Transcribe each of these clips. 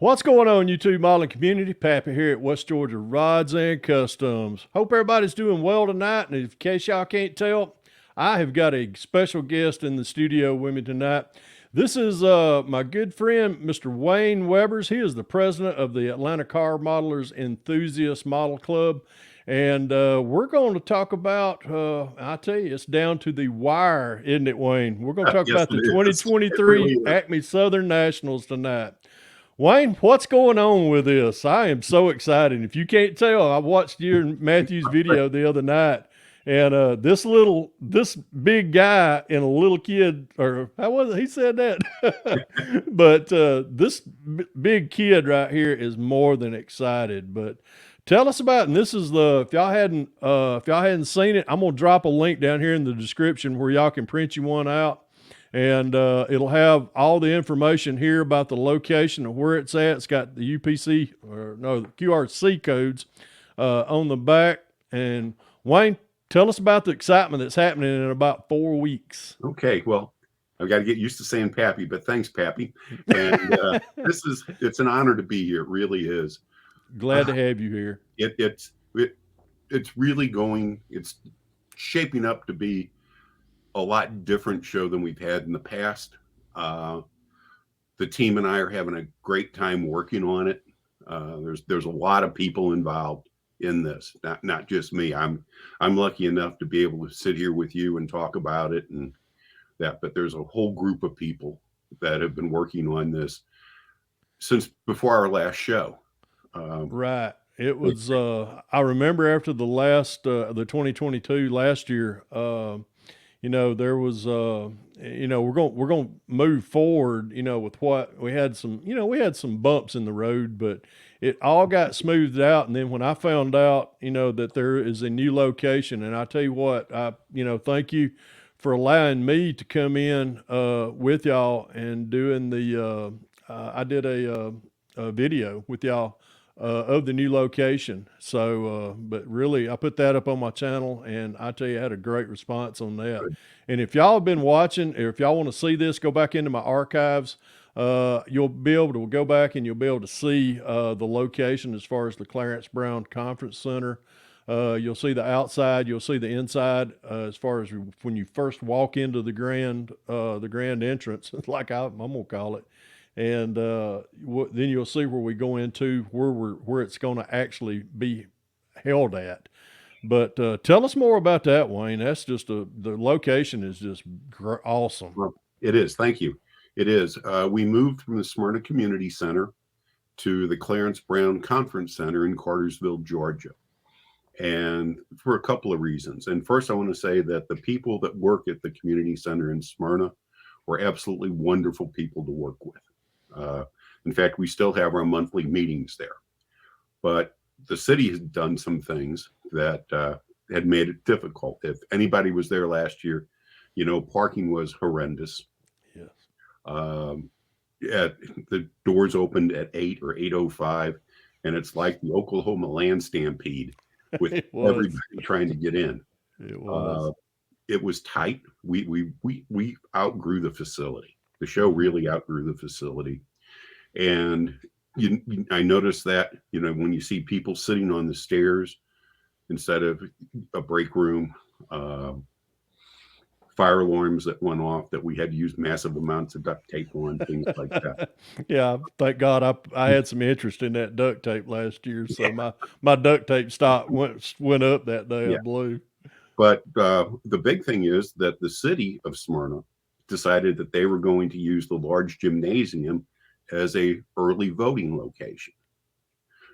What's going on, YouTube modeling community? Pappy here at West Georgia Rods and Customs. Hope everybody's doing well tonight. And in case y'all can't tell, I have got a special guest in the studio with me tonight. This is my good friend, Mr. Wayne Webbers. He is the president of the Atlanta Car Modelers Enthusiast Model Club. And we're going to talk about, I tell you, it's down to the wire, isn't it, Wayne? We're going to talk Yes, about the it is. It really 2023 is. ACME Southern Nationals tonight. Wayne, what's going on with this? I am so excited. If you can't tell, I watched you and Matthew's video the other night, and this big guy and a little kid, or how was it? He said that, but this big kid right here is more than excited. But tell us about it. And this is the if y'all hadn't seen it, I'm gonna drop a link down here in the description where y'all can print you one out. And it'll have all the information here about the location of where it's at. It's got the UPC or no the QRC codes on the back. And Wayne, tell us about the excitement that's happening in about 4 weeks. Okay, well, I've got to get used to saying Pappy, but thanks, Pappy. And it's an honor to be here. It really is. Glad to have you here. It's really it's shaping up to be a lot different show than we've had in the past. The team and I are having a great time working on it. There's a lot of people involved in this, not just me. I'm lucky enough to be able to sit here with you and talk about it and that, but there's a whole group of people that have been working on this since before our last show. Right. It was I remember after the last the 2022 last year, there was we're going to move forward, with what we had some bumps in the road, but it all got smoothed out. And then when I found out, that there is a new location, and I tell you what, thank you for allowing me to come in with y'all and doing I did a video with y'all of the new location. So, but really, I put that up on my channel, and I tell you, I had a great response on that. Good. And if y'all have been watching, or if y'all want to see this, go back into my archives. You'll be able to go back and you'll be able to see the location as far as the Clarence Brown Conference Center. You'll see the outside, you'll see the inside as far as when you first walk into the grand entrance, like I'm gonna call it. And then you'll see where we go into where it's going to actually be held at. But tell us more about that, Wayne. That's just the location is just awesome. Well, it is. Thank you. It is. We moved from the Smyrna Community Center to the Clarence Brown Conference Center in Cartersville, Georgia. And for a couple of reasons. And first, I want to say that the people that work at the community center in Smyrna were absolutely wonderful people to work with. In fact, we still have our monthly meetings there. But the city has done some things that had made it difficult. If anybody was there last year, parking was horrendous. Yes. The doors opened at 8 or 8:05, and it's like the Oklahoma land stampede with everybody trying to get in. It was. It was tight. We outgrew the facility. The show really outgrew the facility. And I noticed that, when you see people sitting on the stairs instead of a break room, fire alarms that went off that we had to use massive amounts of duct tape on, things like that. Yeah, thank God I had some interest in that duct tape last year. So my duct tape stock went up that day, I believe. But the big thing is that the city of Smyrna decided that they were going to use the large gymnasium as a early voting location.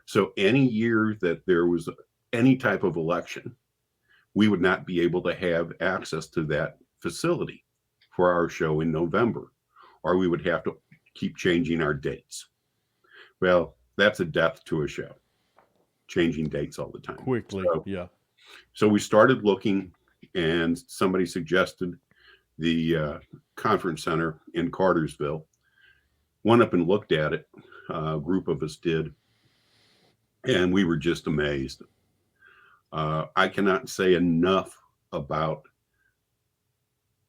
So any year that there was any type of election, we would not be able to have access to that facility for our show in November, or we would have to keep changing our dates. Well, that's a death to a show, changing dates all the time. Quickly, yeah. So we started looking, and somebody suggested the conference center in Cartersville. Went up and looked at it. A group of us did, and we were just amazed. I cannot say enough about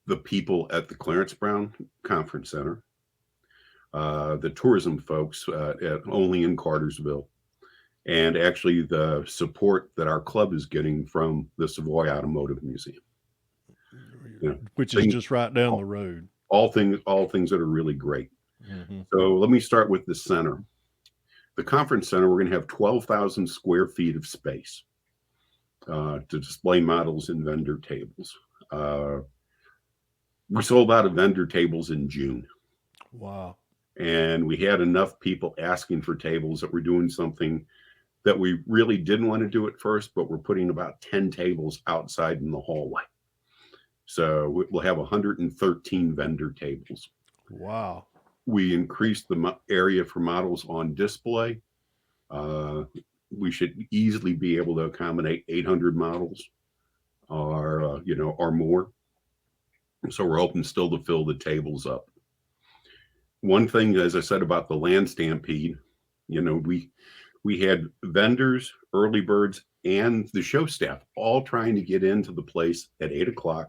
the people at the Clarence Brown Conference Center. the tourism folks only in Cartersville, and actually the support that our club is getting from the Savoy Automotive Museum. You know, which is just right down the road. All things that are really great. Mm-hmm. So let me start with the center. The conference center, we're going to have 12,000 square feet of space to display models and vendor tables. We sold out of vendor tables in June. Wow. And we had enough people asking for tables that we're doing something that we really didn't want to do at first, but we're putting about 10 tables outside in the hallway. So we'll have 113 vendor tables. Wow. We increased the area for models on display. We should easily be able to accommodate 800 models or more. So we're hoping still to fill the tables up. One thing, as I said about the land stampede, we had vendors, early birds, and the show staff all trying to get into the place at 8 o'clock,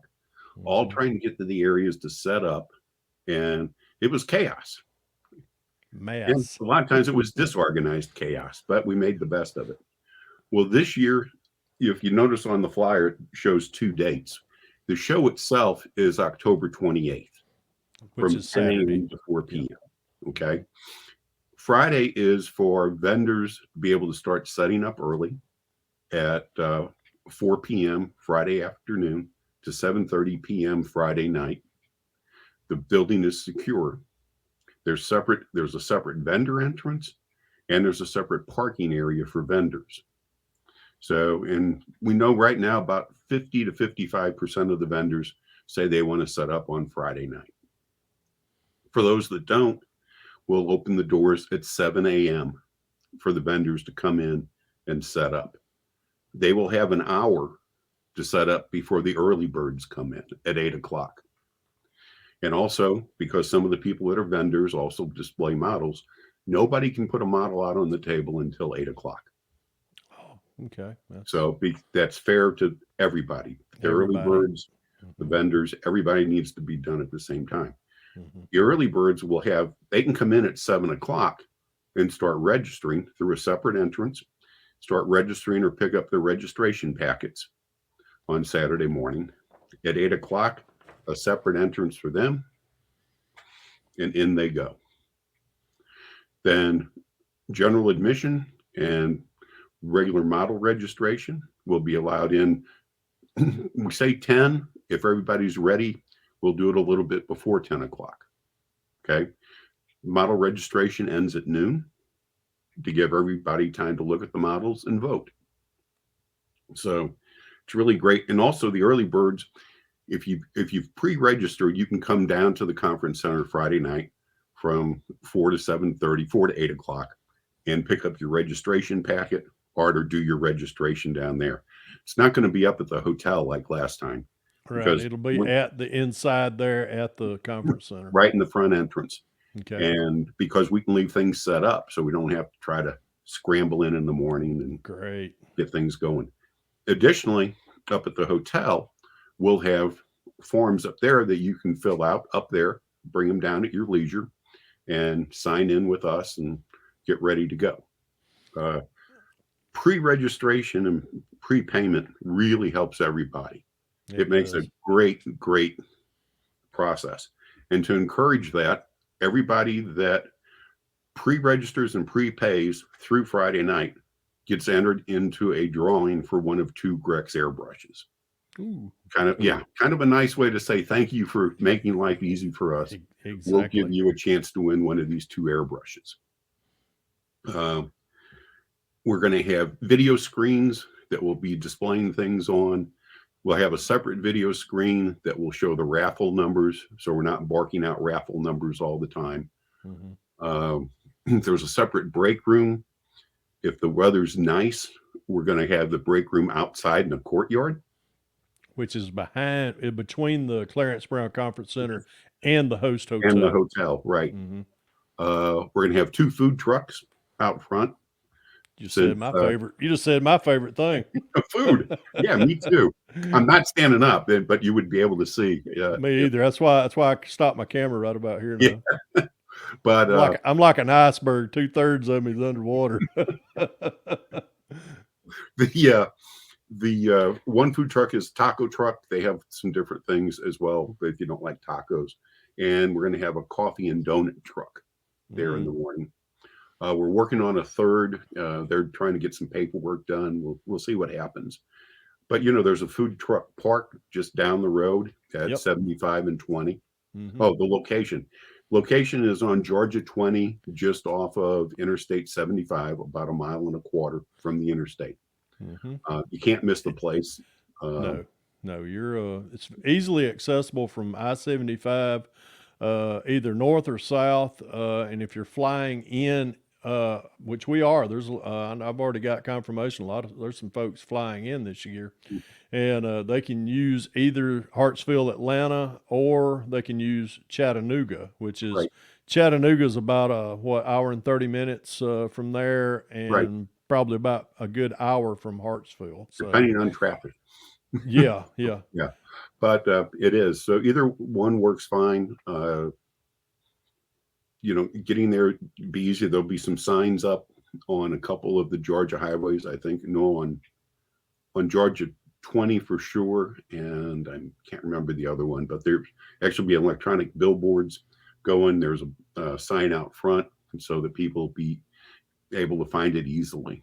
all trying to get to the areas to set up, and it was chaos. Mass. And a lot of times it was disorganized chaos, but we made the best of it. Well, this year, if you notice on the flyer, it shows 2 dates. The show itself is October 28th, which is Saturday to 4 p.m. Yeah. Okay. Friday is for vendors to be able to start setting up early at 4 p.m. Friday afternoon to 7:30 p.m. Friday night. The building is secure. There's a separate vendor entrance, and there's a separate parking area for vendors. So, and we know right now about 50 to 55% of the vendors say they want to set up on Friday night. For those that don't, we'll open the doors at 7 a.m. for the vendors to come in and set up. They will have an hour to set up before the early birds come in at 8 o'clock. And also, because some of the people that are vendors also display models, nobody can put a model out on the table until 8 o'clock. Oh, okay. That's fair to everybody. The early birds, the vendors, everybody needs to be done at the same time. Mm-hmm. The early birds they can come in at 7 o'clock and start registering through a separate entrance, start registering or pick up their registration packets on Saturday morning. At 8 o'clock, a separate entrance for them, and in they go. Then general admission and regular model registration will be allowed in. We say 10. If everybody's ready, we'll do it a little bit before 10 o'clock. Okay. Model registration ends at noon to give everybody time to look at the models and vote. So it's really great. And also the early birds, if you've pre-registered, you can come down to the conference center Friday night from 4 to 7:30, 4 to 8 o'clock, and pick up your registration packet or to do your registration down there. It's not going to be up at the hotel like last time. Right. It'll be at the inside there at the conference center. Right in the front entrance. Okay. And because we can leave things set up so we don't have to try to scramble in the morning and get things going. Additionally, up at the hotel, we'll have forms up there that you can fill out up there, bring them down at your leisure, and sign in with us and get ready to go. Pre-registration and prepayment really helps everybody. It makes a great process. And to encourage that, everybody that pre-registers and prepays through Friday night gets entered into a drawing for one of 2 Grex airbrushes. Ooh. Kind of a nice way to say thank you for making life easy for us. Exactly. We'll give you a chance to win one of these 2 airbrushes. We're going to have video screens that will be displaying things on. We'll have a separate video screen that will show the raffle numbers, so we're not barking out raffle numbers all the time. Mm-hmm. There's a separate break room. If the weather's nice, we're going to have the break room outside in the courtyard, which is between the Clarence Brown Conference Center and the host hotel. And the hotel, right. Mm-hmm. We're going to have 2 food trucks out front. You just said my favorite thing. Food. Yeah, me too. I'm not standing up, but you would be able to see. Me either. That's why I stopped my camera right about here now. But I'm like an iceberg. 2/3 of me is underwater. the one food truck is taco truck. They have some different things as well, but if you don't like tacos, and we're going to have a coffee and donut truck there in the morning. We're working on a third. They're trying to get some paperwork done. We'll see what happens. But there's a food truck park just down the road at Yep. 75 and 20. Mm-hmm. Oh, the location. Location is on Georgia 20, just off of Interstate 75, about 1.25 miles from the interstate. Mm-hmm. You can't miss the place. No, you're it's easily accessible from I-75, either north or south. And if you're flying in, which we are, I've already got confirmation. There's some folks flying in this year, and they can use either Hartsville, Atlanta, or they can use Chattanooga, which is Right. Chattanooga's about hour and 30 minutes from there, Right. and probably about a good hour from Hartsville. So Depending on traffic. yeah. Yeah. But it is. So either one works fine. Getting there be easy. There'll be some signs up on a couple of the Georgia highways. I think on Georgia 20 for sure, and I can't remember the other one. But there actually be electronic billboards going. There's a sign out front, so that people will be able to find it easily.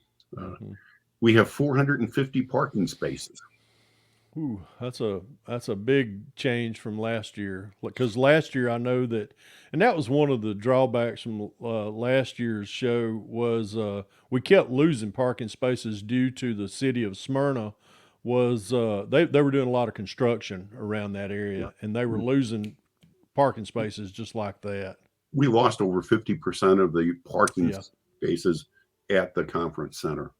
We have 450 parking spaces. Ooh, that's a big change from last year. Because last year I know that, and that was one of the drawbacks from last year's show was we kept losing parking spaces due to the city of Smyrna was they were doing a lot of construction around that area, and they were losing parking spaces just like that. We lost over 50% of the parking spaces at the conference center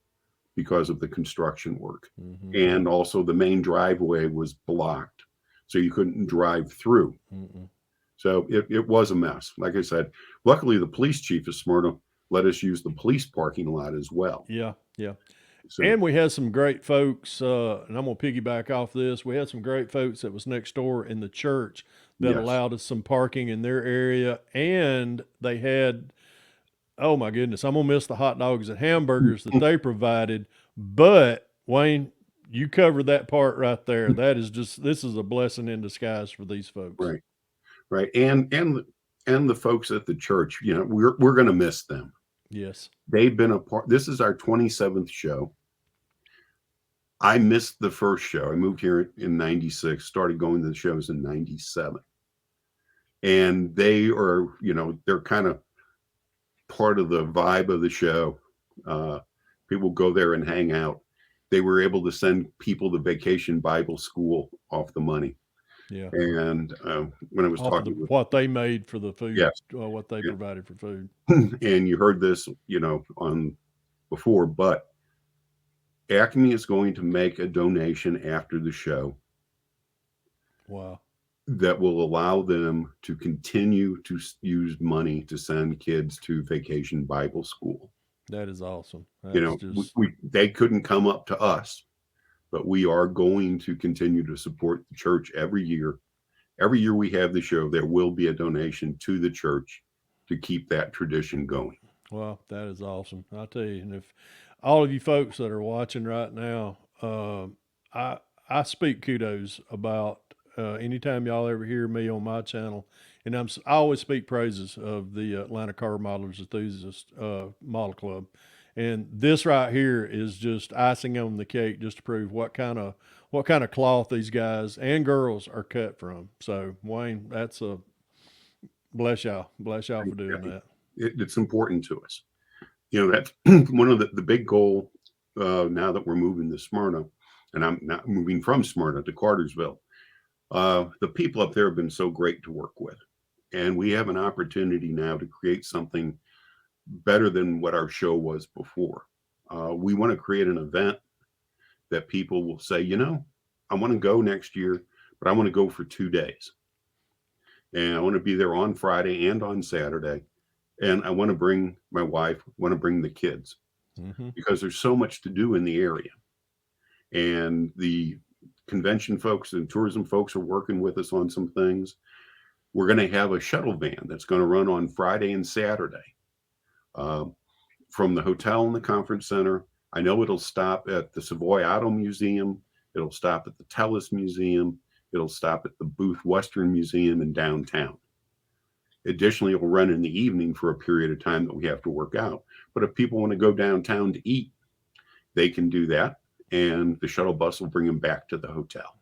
because of the construction work. And also the main driveway was blocked, so you couldn't drive through. So it was a mess. Like I said, luckily the police chief of Smyrna let us use the police parking lot as well. Yeah. So, And we had some great folks, and I'm going to piggyback off this. We had some great folks that was next door in the church that allowed us some parking in their area. And they had, oh my goodness, I'm going to miss the hot dogs and hamburgers that they provided. But, Wayne, you covered that part right there. This is a blessing in disguise for these folks. Right. And the folks at the church, we're going to miss them. Yes. They've been a part. This is our 27th show. I missed the first show. I moved here in 96, started going to the shows in 97. And they are, they're kind of part of the vibe of the show. People go there and hang out. They were able to send people to Vacation Bible School off the money. Yeah. And when I was talking with what they made for the food, yes, what they provided for food. And you heard this, on before, but ACME is going to make a donation after the show. Wow. That will allow them to continue to use money to send kids to Vacation Bible School. That is awesome. They couldn't come up to us, but we are going to continue to support the church every year. Every year we have the show, there will be a donation to the church to keep that tradition going. Well, that is awesome. I'll tell you, and if all of you folks that are watching right now, I speak kudos about anytime y'all ever hear me on my channel, and I always speak praises of the Atlanta Car Modelers Enthusiast Model Club, and this right here is just icing on the cake, just to prove what kind of cloth these guys and girls are cut from. So Wayne, that's a bless y'all for doing that. It's important to us. That's one of the big goal now that we're moving to Smyrna, and I'm not moving from Smyrna to Cartersville. The people up there have been so great to work with, and we have an opportunity now to create something better than what our show was before. We want to create an event that people will say, I want to go next year, but I want to go for 2 days. And I want to be there on Friday and on Saturday. And I want to bring my wife, want to bring the kids, because there's so much to do in the area. And the convention folks and tourism folks are working with us on some things. we're going to have a shuttle van that's going to run on Friday and Saturday from the hotel and the conference center. I know it'll stop at the Savoy Auto Museum. It'll stop at the Telus Museum. It'll stop at the Booth Western Museum in downtown. Additionally, it will run in the evening for a period of time that we have to work out. But if people want to go downtown to eat, they can do that, and the shuttle bus will bring them back to the hotel.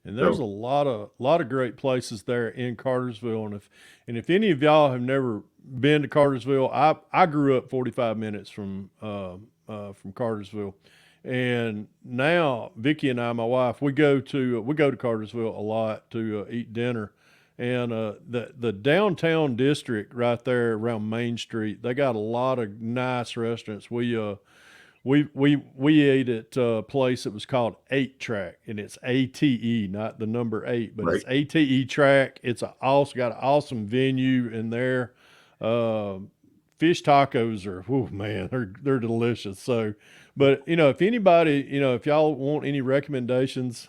And there's a lot of great places there in Cartersville. And if any of y'all have never been to Cartersville, I grew up 45 minutes from Cartersville, and now Vicky and I, my wife, we go to Cartersville a lot to eat dinner. And the downtown district right there around Main Street, they got a lot of nice restaurants. We ate at a place that was called 8 Track, and it's ATE, not the number 8, but Right. it's ATE Track. It's also got an awesome venue in there. Fish tacos are, oh man, they're delicious. So, but if anybody, if y'all want any recommendations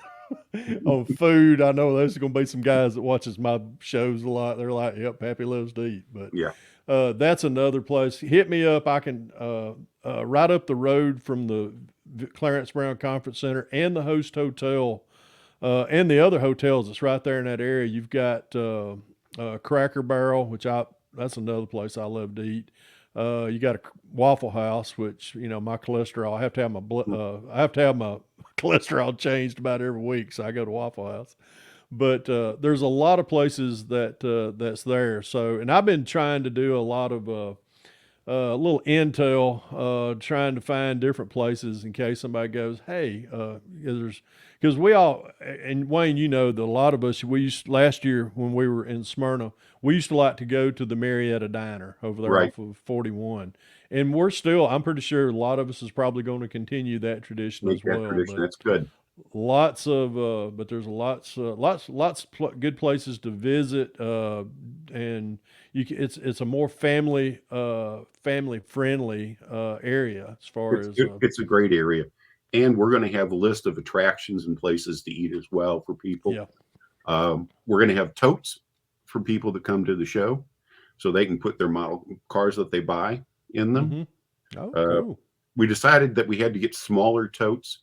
on food, I know there's going to be some guys that watches my shows a lot. They're like, "Yep, Pappy loves to eat." But Yeah. that's another place. Hit me up. I can right up the road from the Clarence Brown Conference Center and the Host Hotel and the other hotels that's right there in that area. You've got Cracker Barrel, that's another place I love to eat. You got a Waffle House, which my cholesterol. I have to have my cholesterol changed about every week, so I go to Waffle House. But there's a lot of places that's there. So, and I've been trying to do a lot of little intel, trying to find different places in case somebody goes, "Hey," because we all, and Wayne, that a lot of us, last year when we were in Smyrna, we used to like to go to the Marietta Diner over there Right. off of 41, and I'm pretty sure a lot of us is probably going to continue that tradition Make as that well. tradition. But That's good. but there's lots of good places to visit, and it's a more family friendly area as far as It's a great area. And we're going to have a list of attractions and places to eat as well for people. yeah. We're going to have totes for people to come to the show so they can put their model cars that they buy in them. Mm-hmm. Oh, Uh, cool. We decided that we had to get smaller totes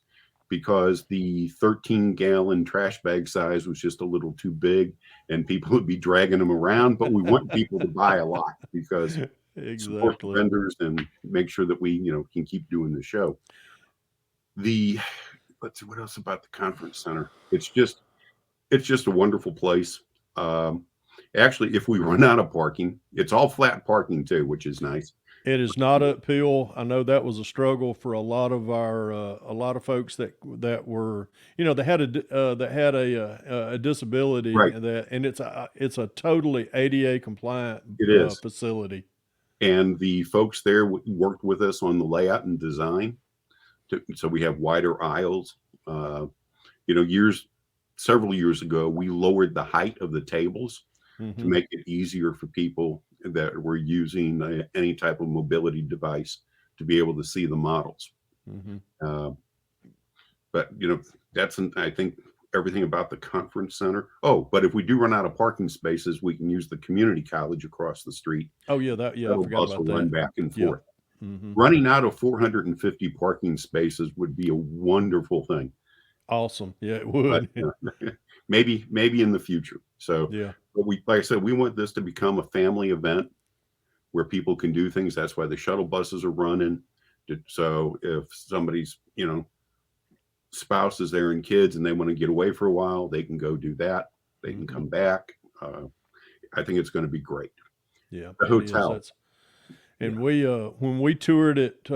because the 13-gallon trash bag size was just a little too big and people would be dragging them around. But we want people to buy a lot because support the Exactly. vendors and make sure that we, can keep doing the show. Let's see what else about the conference center. It's just a wonderful place. Actually, if we run out of parking, it's all flat parking too, which is nice. It is not uphill. I know that was a struggle for a lot of folks that were that had a disability, Right. and it's a totally ADA compliant It is. facility. And the folks there worked with us on the layout and design, so we have wider aisles. Several years ago, we lowered the height of the tables to make it easier for people that were using any type of mobility device to be able to see the models. But I think everything about the conference center. Oh, but if we do run out of parking spaces, we can use the community college across the street. Oh yeah, I forgot about that. Run back and Yeah. forth. Running out of 450 parking spaces would be a wonderful thing. Awesome. Yeah, it would. But, maybe in the future. So Yeah. but like I said, we want this to become a family event where people can do things. That's why the shuttle buses are running. So if somebody's, spouse is there and kids and they want to get away for a while, they can go do that. They can come back. I think it's going to be great. Yeah. The hotel. And we when we toured it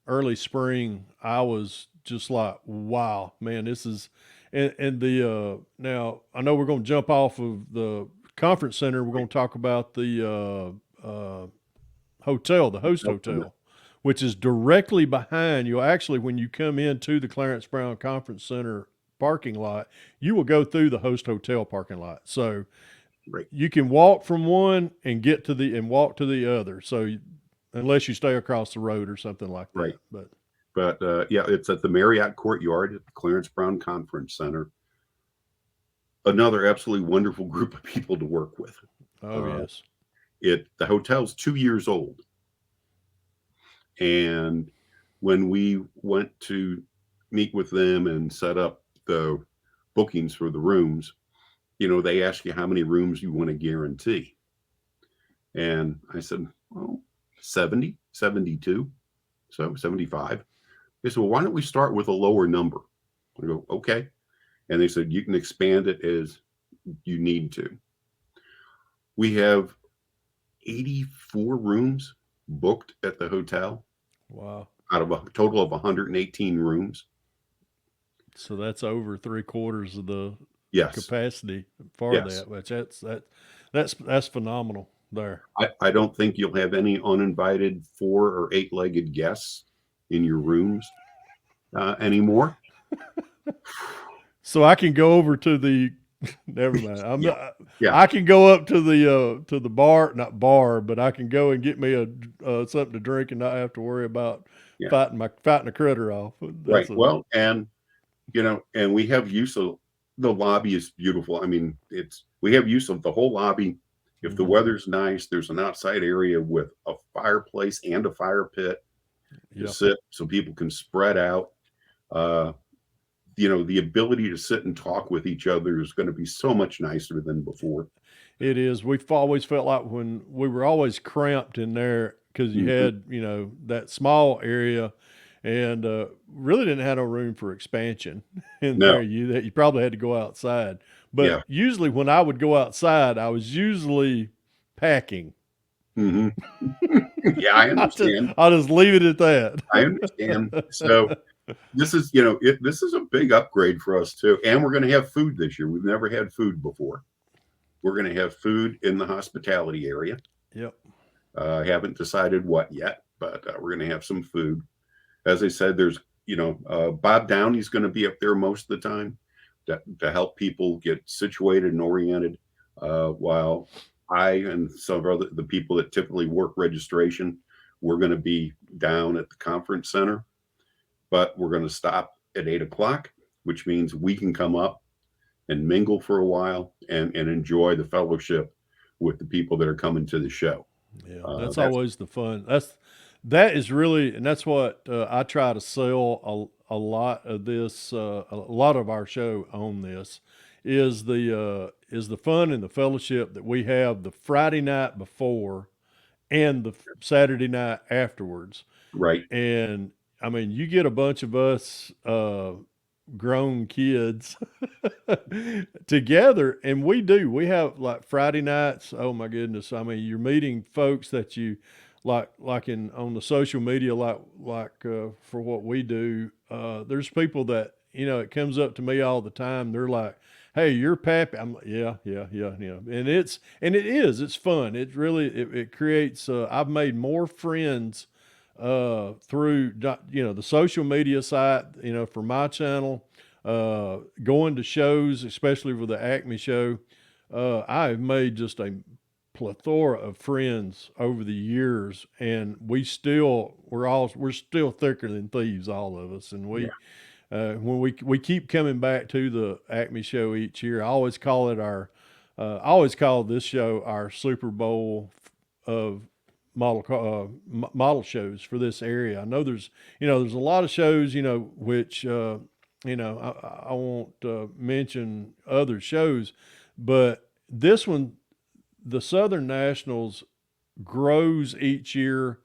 early spring, I was just like, wow, man, this is and the now I know we're going to jump off of the conference center. We're going to talk about the hotel, the Host Hotel, which is directly behind you. Actually, when you come into the Clarence Brown Conference Center parking lot, you will go through the Host Hotel parking lot. So you can walk from one and walk to the other. So unless you stay across the road or something like that. But it's at the Marriott Courtyard at the Clarence Brown Conference Center. another absolutely wonderful group of people to work with. Oh Uh, yes. the hotel's 2 years old, and when we went to meet with them and set up the bookings for the rooms, they ask you how many rooms you want to guarantee. And I said, well, 70, 72, so 75. They said, well, why don't we start with a lower number? I go, okay. And they said, you can expand it as you need to. We have 84 rooms booked at the hotel Wow. out of a total of 118 rooms. So that's over three quarters of the Yes. capacity for Yes. that, which that's phenomenal there. I don't think you'll have any uninvited 4 or 8-legged guests in your rooms anymore. So I can go over to the never mind. I'm Yeah. not, Yeah. I can go up to the bar, not bar, but I can go and get me a something to drink and not have to worry about Yeah. fighting a critter off. Right. That's a Well, and we have use of the lobby is beautiful. I mean, we have use of the whole lobby. If the mhm. weather's nice, there's an outside area with a fireplace and a fire pit to Yeah. sit so people can spread out. Uh, the ability to sit and talk with each other is going to be so much nicer than before. It is. We've always felt like when we were always cramped in there because you Hmm. had, that small area and really didn't have no room for expansion in No. there. You probably had to go outside. But Yeah. usually when I would go outside, I was usually packing. Hmm. Yeah, I understand. I'll just leave it at that. I understand. So this is, this is a big upgrade for us too. And we're going to have food this year. We've never had food before. We're going to have food in the hospitality area. Yep. I haven't decided what yet, but we're going to have some food. As I said, there's, Bob Downey's going to be up there most of the time to help people get situated and oriented, while I and some of the people that typically work registration, we're going to be down at the conference center, but we're going to stop at 8 o'clock, which means we can come up and mingle for a while and enjoy the fellowship with the people that are coming to the show. Yeah, that's That's always the fun. That is really, and that's what I try to sell a lot of this, a lot of our show on this is the fun and the fellowship that we have the Friday night before and the Saturday night afterwards. right. And I mean, you get a bunch of us grown kids together, and we have like Friday nights. Oh my goodness! I mean, you're meeting folks that you like in on the social media, for what we do. There's people that it comes up to me all the time. They're like, "Hey, you're Pappy." I'm like, "Yeah, yeah, yeah, yeah," and it's fun. It creates. I've made more friends through the social media site, for my channel, going to shows, especially with the Acme show. I've made just a plethora of friends over the years, and we're still thicker than thieves, all of us. And Yeah. when we keep coming back to the Acme show each year, I always call this show our Super Bowl of model shows for this area. I know there's a lot of shows, which I won't mention other shows, but this one, the Southern Nationals, grows each year.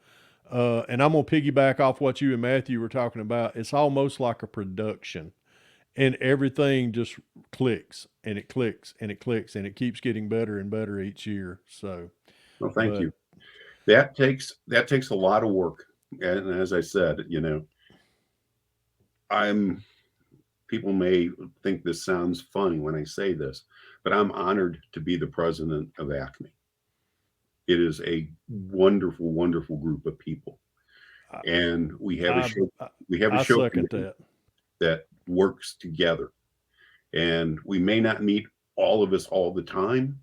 And I'm gonna piggyback off what you and Matthew were talking about. It's almost like a production, and everything just clicks and it clicks and it clicks and it keeps getting better and better each year. So, Well, thank but you. That takes a lot of work. And as I said, I'm people may think this sounds funny when I say this, but I'm honored to be the president of ACME. It is a wonderful, wonderful group of people. I And I, we have a I show second committee that. that works together. And we may not meet all of us all the time,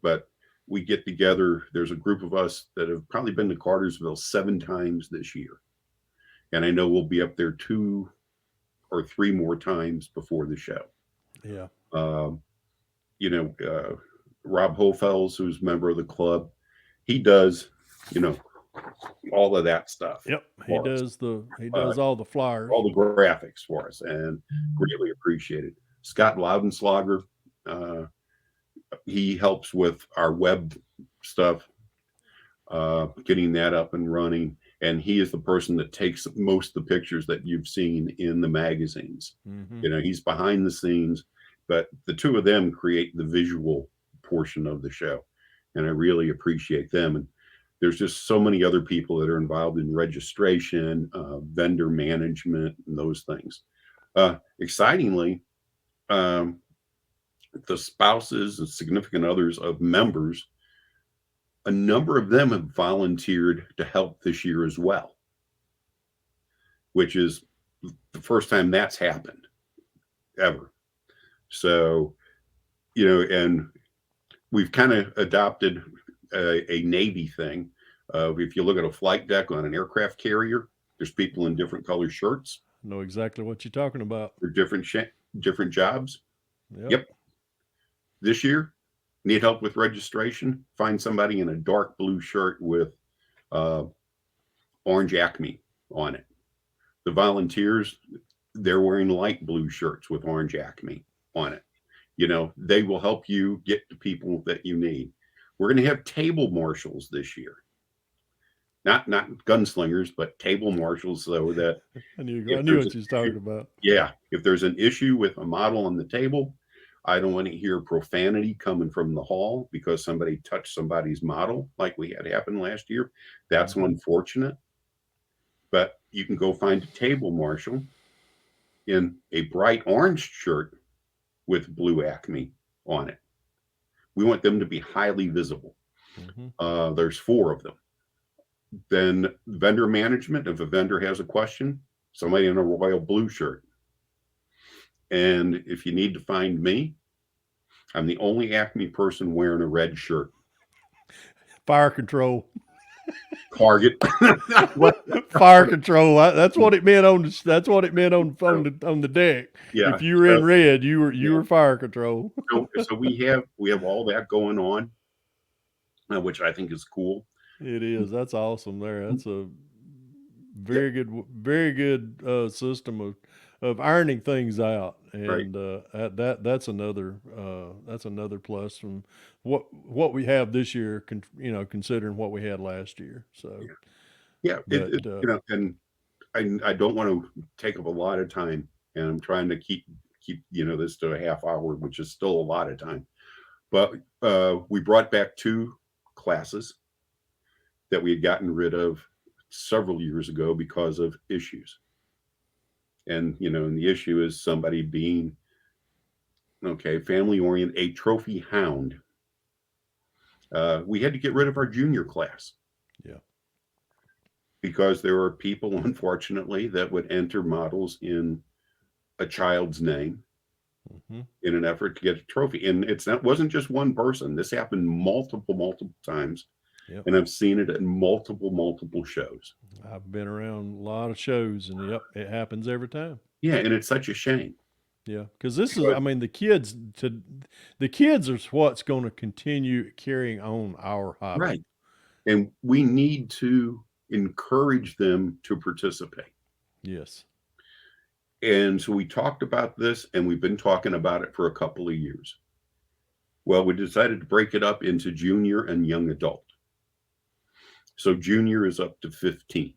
but we get together. There's a group of us that have probably been to Cartersville 7 times this year. And I know we'll be up there 2 or 3 more times before the show. Yeah. Um, you know, Rob Hofels, who's a member of the club, he does, you know, all of that stuff Yep, for us, he uh, does all the flyers. all the graphics for us, and greatly appreciated. Scott Loudenslager, uh, he helps with our web stuff, getting that up and running. And he is the person that takes most of the pictures that you've seen in the magazines. Mm-hmm. You know, he's behind the scenes, but the two of them create the visual portion of the show. And I really appreciate them. And there's just so many other people that are involved in registration, vendor management, and those things. Excitingly, um, the spouses and significant others of members, a number of them have volunteered to help this year as well, which is the first time that's happened ever. So, you know, and we've kind of adopted a Navy thing. If you look at a flight deck on an aircraft carrier, there's people in different color shirts Know exactly what you're talking about. for different jobs. Yep. Yep. This year, need help with registration? Find somebody in a dark blue shirt with uh, orange ACME on it. The volunteers, they're wearing light blue shirts with orange ACME on it. You know, they will help you get the people that you need. We're going to have table marshals this year. Not gunslingers, but table marshals, so that I knew if what you there's was talking about. if there's an issue with a model on the table, I don't want to hear profanity coming from the hall because somebody touched somebody's model like we had happen last year. That's Mhm. unfortunate. But you can go find a table marshal in a bright orange shirt with blue ACME on it. We want them to be highly visible. Mm-hmm. There's 4 of them. Then vendor management, if a vendor has a question, somebody in a royal blue shirt. And if you need to find me, I'm the only ACME person wearing a red shirt. Fire control. Target. What? Fire control. That's what it meant on the. That's what it meant on the deck. Yeah. If you were in red, you Yeah. were fire control. So we have all that going on, which I think is cool. It is. That's awesome. There. That's a very good system of ironing things out, Right. and that's another plus from what we have this year. Considering what we had last year. So, Yeah. but You know, and I don't want to take up a lot of time, and I'm trying to keep this to a half hour, which is still a lot of time. But we brought back 2 classes that we had gotten rid of several years ago because of issues. And and the issue is somebody being family oriented, a trophy hound. We had to get rid of our junior class. Yeah. Because there are people, unfortunately, that would enter models in a child's name Mm-hmm. in an effort to get a trophy. And wasn't just one person. This happened multiple times. Yep. And I've seen it at multiple shows. I've been around a lot of shows, and yep, it happens every time. Yeah, and it's such a shame. Yeah, because I mean, the kids are what's going to continue carrying on our hobby. Right. And we need to encourage them to participate. Yes. And so we talked about this, and we've been talking about it for a couple of years. Well, we decided to break it up into junior and young adult. So junior is up to 15.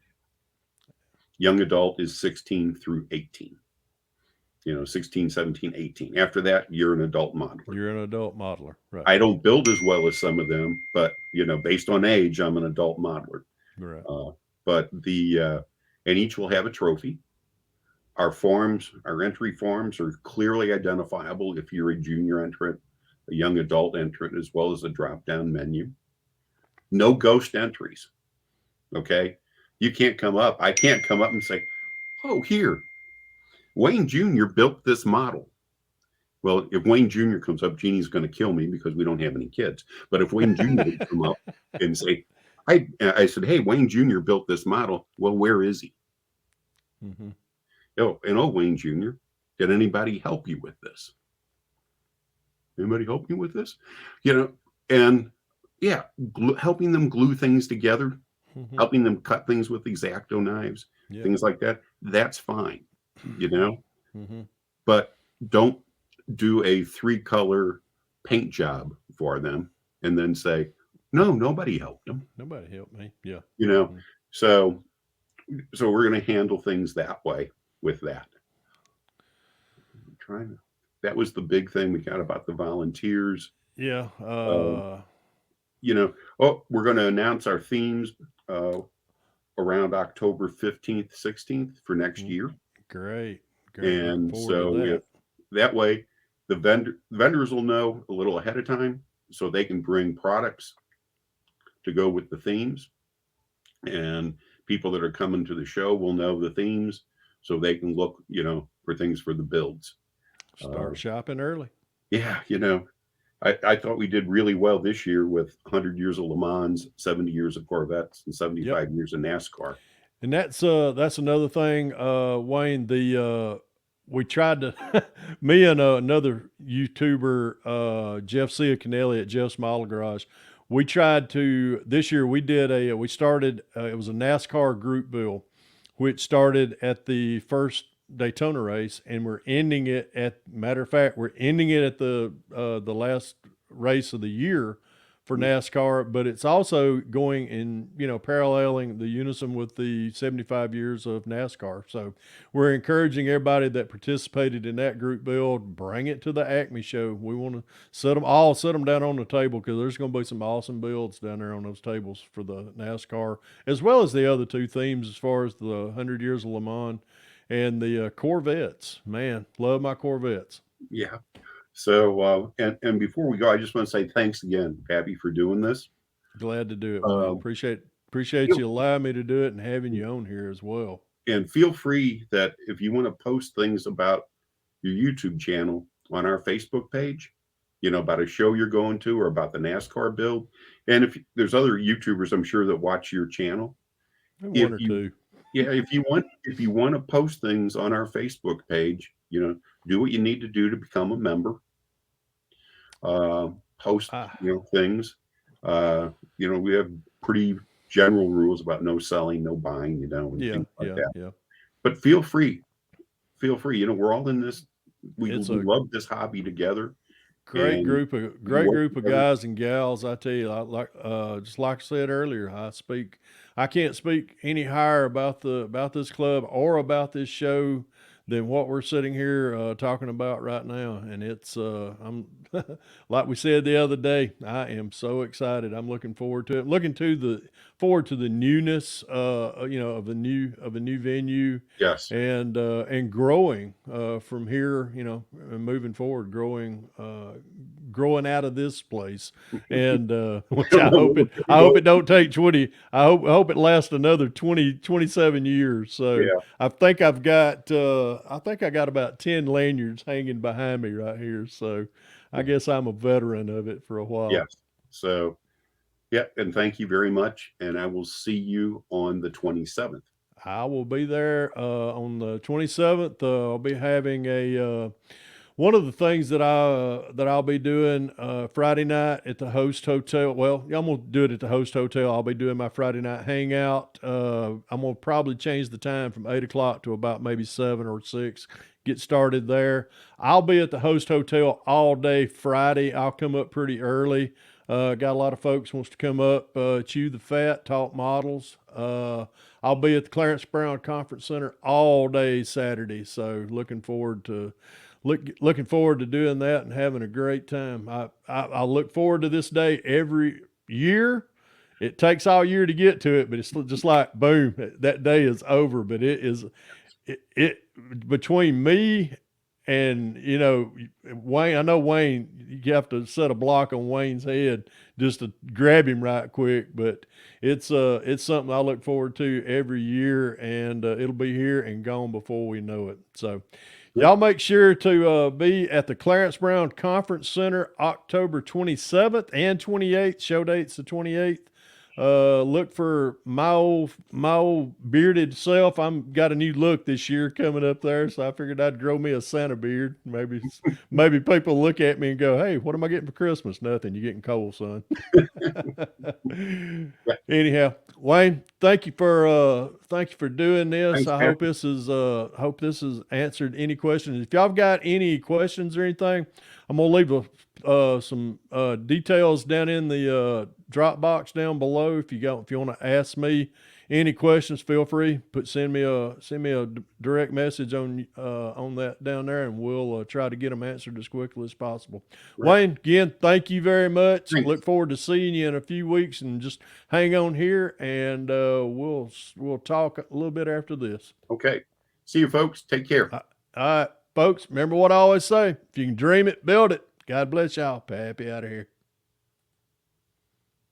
Young adult is 16 through 18. 16, 17, 18. After that, you're an adult modeler. You're an adult modeler, right? I don't build as well as some of them, but based on age, I'm an adult modeler. Right. But and each will have a trophy. Our entry forms are clearly identifiable if you're a junior entrant, a young adult entrant, as well as a drop-down menu. No ghost entries. Okay. You can't come up. I can't come up and say, oh, here, Wayne Jr. built this model. Well, if Wayne Jr. comes up, Jeannie's going to kill me because we don't have any kids. But if Wayne Jr. would come up and say, I said, hey, Wayne Jr. built this model. Well, where is he? Mm-hmm. Oh, Wayne Jr., did anybody help you with this? Anybody help me with this? You know, and yeah, helping them glue things together, Mm-hmm. helping them cut things with X-Acto knives, Yeah. things like that. That's fine, you know, Mm-hmm. but don't do a 3-color paint job for them and then say, no, nobody helped them, Nobody helped me. Yeah. you know. Mm-hmm. So we're going to handle things that way with that. I'm trying to, that was the big thing we got about the volunteers. Yeah. Um, you know, oh, we're going to announce our themes uh, around October 15th, 16th for next year. Great. Great. Looking And forward to so if that. that way the vendors will know a little ahead of time so they can bring products to go with the themes, and people that are coming to the show will know the themes so they can look, for things for the builds. Start shopping early. Yeah, I thought we did really well this year with 100 years of Le Mans, 70 years of Corvettes, and Yep. 75 years of NASCAR. And that's another thing, Wayne. We tried to me and another YouTuber, Jeff Ciacanelli at Jeff's Model Garage. We tried to this year. We started. It was a NASCAR group bill, which started at the first Daytona race, and we're ending it at. Matter of fact, we're ending it at the last race of the year for NASCAR, but it's also going in, paralleling the unison with the 75 years of NASCAR. So we're encouraging everybody that participated in that group build, bring it to the ACME show. We want to set them down on the table because there's going to be some awesome builds down there on those tables for the NASCAR, as well as the other two themes as far as the 100 years of Le Mans and the Corvettes. Man, love my Corvettes. Yeah. So, and before we go, I just want to say thanks again, Abby, for doing this. Glad to do it, Wayne. Um, Appreciate you allowing me to do it and having you on here as well. and feel free that if you want to post things about your YouTube channel on our Facebook page, about a show you're going to or about the NASCAR build. And if there's other YouTubers, I'm sure that watch your channel, And if one or you, two. yeah, if you want to post things on our Facebook page, do what you need to do to become a member. Post, Ah, things. We have pretty general rules about no selling, no buying, and yeah, things like yeah, that. yeah. But feel free. We're all in this. We It's a love this hobby together, great and group of we great work group of together. guys and gals. I tell you, just like I said earlier, I can't speak any higher about this club or about this show than what we're sitting here talking about right now. And it's I'm like we said the other day, I am so excited. I'm looking forward to it. Forward to the newness, of a new venue, Yes. and growing from here, and moving forward, growing out of this place, and which I hope it don't take 20. I hope it lasts another 27 years. So Yeah. I think I got about 10 lanyards hanging behind me right here. So I guess I'm a veteran of it for a while. Yes. So, yeah, and thank you very much. And I will see you on the 27th. I will be there on the 27th. I'll be having a one of the things that I'll be doing Friday night at the Host Hotel. Well, I'm gonna do it at the Host Hotel. I'll be doing my Friday night hangout. I'm gonna probably change the time from 8 o'clock to about maybe 7 or 6. Get started there. I'll be at the Host Hotel all day Friday. I'll come up pretty early. Got a lot of folks wants to come up, chew the fat, talk models. I'll be at the Clarence Brown Conference Center all day Saturday. So looking forward to doing that and having a great time. I look forward to this day every year. It takes all year to get to it, but it's just like boom, that day is over. But it between me and Wayne. I know Wayne. You have to set a block on Wayne's head just to grab him right quick. But it's something I look forward to every year, and it'll be here and gone before we know it. So Yep. y'all make sure to be at the Clarence Brown Conference Center October 27th and 28th. Show date's the 28th. Look for my old bearded self. I'm got a new look this year coming up there, so I figured I'd grow me a Santa beard. Maybe people look at me and go, "Hey, what am I getting for Christmas?" Nothing. You're getting coal, son. Yeah. Anyhow, Wayne, thank you for doing this. Thanks, I Pat. hope this has answered any questions. If y'all got any questions or anything, I'm gonna leave some details down in the Dropbox down below. If you want to ask me any questions, feel free. Send me a direct message on that down there, and we'll try to get them answered as quickly as possible. Right. Wayne, again, thank you very much. Thanks. Look forward to seeing you in a few weeks, and just hang on here, and we'll talk a little bit after this. Okay. See you, folks. Take care. All right, folks. Remember what I always say: if you can dream it, build it. God bless y'all. Pappy out of here.